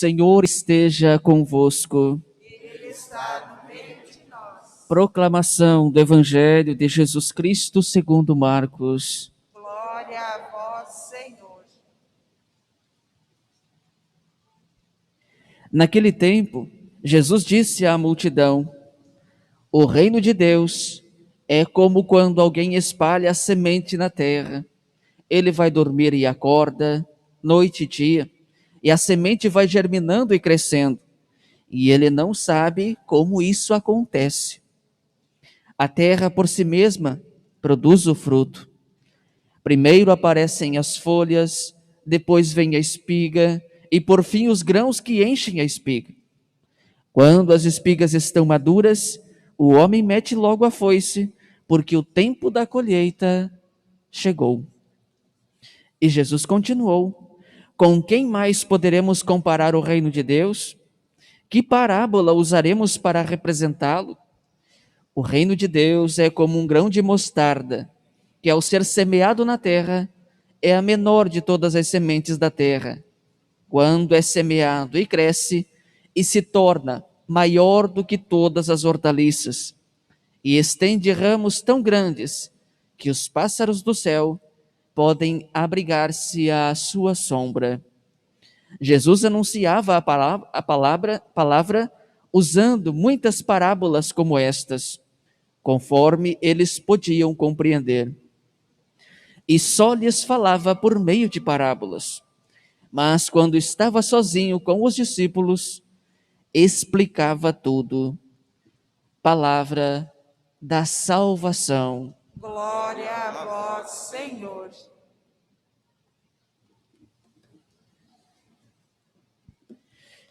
Senhor esteja convosco. Ele está no meio de nós. Proclamação do Evangelho de Jesus Cristo segundo Marcos. Glória a vós, Senhor. Naquele tempo, Jesus disse à multidão: O reino de Deus é como quando alguém espalha a semente na terra. Ele vai dormir e acorda, noite e dia, e a semente vai germinando e crescendo, e ele não sabe como isso acontece. A terra por si mesma produz o fruto. Primeiro aparecem as folhas, depois vem a espiga e por fim os grãos que enchem a espiga. Quando as espigas estão maduras, o homem mete logo a foice, porque o tempo da colheita chegou. E Jesus continuou: Com quem mais poderemos comparar o reino de Deus? Que parábola usaremos para representá-lo? O reino de Deus é como um grão de mostarda, que ao ser semeado na terra, é a menor de todas as sementes da terra. Quando é semeado e cresce, e se torna maior do que todas as hortaliças, e estende ramos tão grandes que os pássaros do céu podem abrigar-se à sua sombra. Jesus anunciava a palavra usando muitas parábolas como estas, conforme eles podiam compreender. E só lhes falava por meio de parábolas. Mas quando estava sozinho com os discípulos, explicava tudo. Palavra da salvação. Glória a vós, Senhor.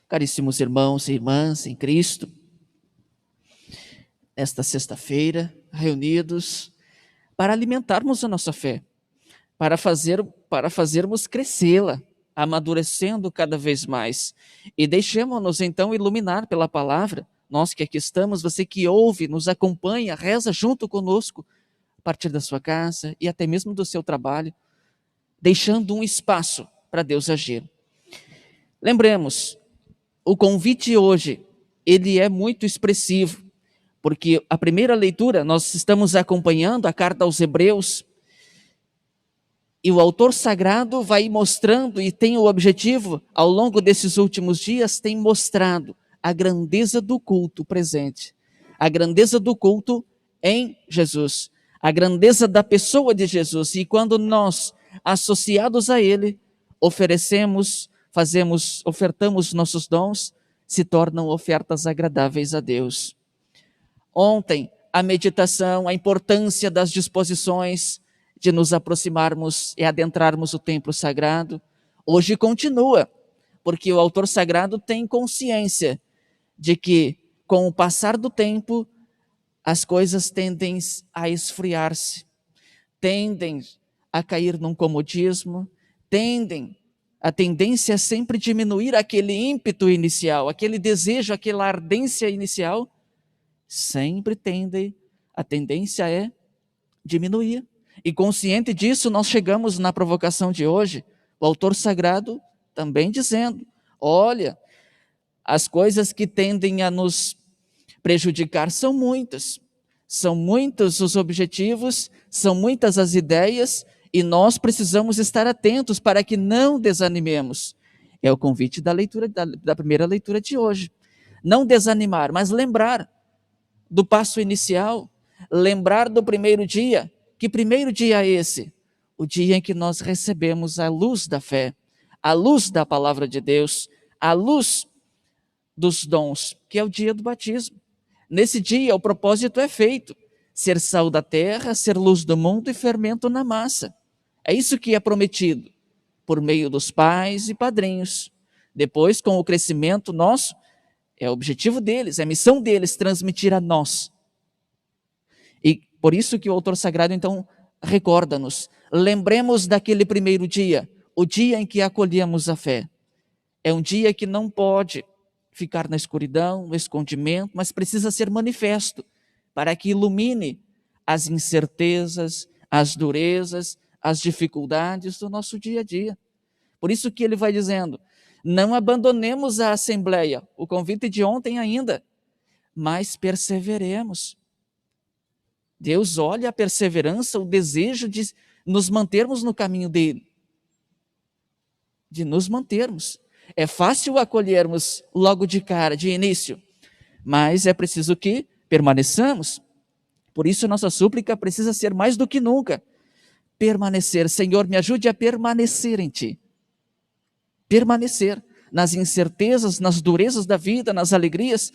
Caríssimos irmãos e irmãs em Cristo, nesta sexta-feira, reunidos para alimentarmos a nossa fé, para fazermos crescê-la, amadurecendo cada vez mais. E deixemos-nos então iluminar pela palavra, nós que aqui estamos, você que ouve, nos acompanha, reza junto conosco, a partir da sua casa e até mesmo do seu trabalho, deixando um espaço para Deus agir. Lembremos, o convite hoje, ele é muito expressivo, porque a primeira leitura, nós estamos acompanhando a carta aos Hebreus, e o autor sagrado vai mostrando e tem o objetivo, ao longo desses últimos dias, tem mostrado a grandeza do culto presente, a grandeza do culto em Jesus, a grandeza da pessoa de Jesus. E quando nós, associados a Ele, ofertamos nossos dons, se tornam ofertas agradáveis a Deus. Ontem, a meditação, a importância das disposições de nos aproximarmos e adentrarmos o templo sagrado, hoje continua, porque o autor sagrado tem consciência de que, com o passar do tempo, as coisas tendem a esfriar-se, tendem a cair num comodismo, a tendência é sempre diminuir aquele ímpeto inicial, aquele desejo, aquela ardência inicial, a tendência é diminuir. E consciente disso, nós chegamos na provocação de hoje, o autor sagrado também dizendo: olha, as coisas que tendem a nos prejudicar são muitos os objetivos, são muitas as ideias, e nós precisamos estar atentos para que não desanimemos. É o convite da leitura da primeira leitura de hoje. Não desanimar, mas lembrar do passo inicial, lembrar do primeiro dia. Que primeiro dia é esse? O dia em que nós recebemos a luz da fé, a luz da palavra de Deus, a luz dos dons, que é o dia do batismo. Nesse dia o propósito é feito: ser sal da terra, ser luz do mundo e fermento na massa. É isso que é prometido por meio dos pais e padrinhos. Depois, com o crescimento nosso, é o objetivo deles, é a missão deles transmitir a nós. E por isso que o autor sagrado, então, recorda-nos. Lembremos daquele primeiro dia, o dia em que acolhemos a fé. É um dia que não pode ficar na escuridão, no escondimento, mas precisa ser manifesto, para que ilumine as incertezas, as durezas, as dificuldades do nosso dia a dia. Por isso que ele vai dizendo: Não abandonemos a assembleia, o convite de ontem ainda, mas perseveremos. Deus olha a perseverança, o desejo de nos mantermos no caminho dele, de nos mantermos. É fácil acolhermos logo de cara, de início, mas é preciso que permaneçamos. Por isso, nossa súplica precisa ser mais do que nunca permanecer. Senhor, me ajude a permanecer em Ti. Permanecer nas incertezas, nas durezas da vida, nas alegrias,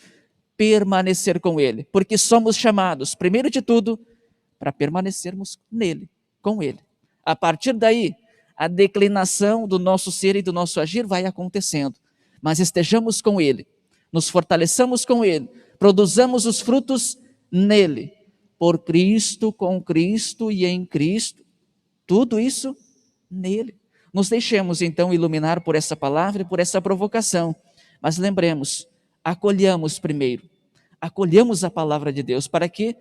permanecer com Ele, porque somos chamados, primeiro de tudo, para permanecermos nele, com Ele. A partir daí, a declinação do nosso ser e do nosso agir vai acontecendo, mas estejamos com Ele, nos fortaleçamos com Ele, produzamos os frutos nele, por Cristo, com Cristo e em Cristo, tudo isso nele. Nos deixemos então iluminar por essa palavra e por essa provocação, mas lembremos, acolhamos primeiro, acolhamos a palavra de Deus para que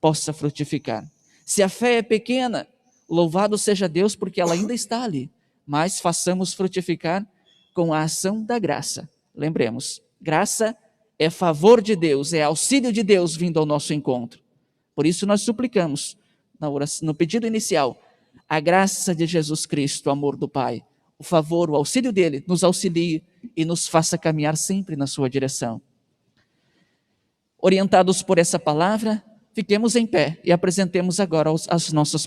possa frutificar. Se a fé é pequena, louvado seja Deus porque ela ainda está ali, mas façamos frutificar com a ação da graça. Lembremos, graça é favor de Deus, é auxílio de Deus vindo ao nosso encontro. Por isso nós suplicamos, no pedido inicial, a graça de Jesus Cristo, o amor do Pai, o favor, o auxílio dele, nos auxilie e nos faça caminhar sempre na sua direção. Orientados por essa palavra, fiquemos em pé e apresentemos agora as nossas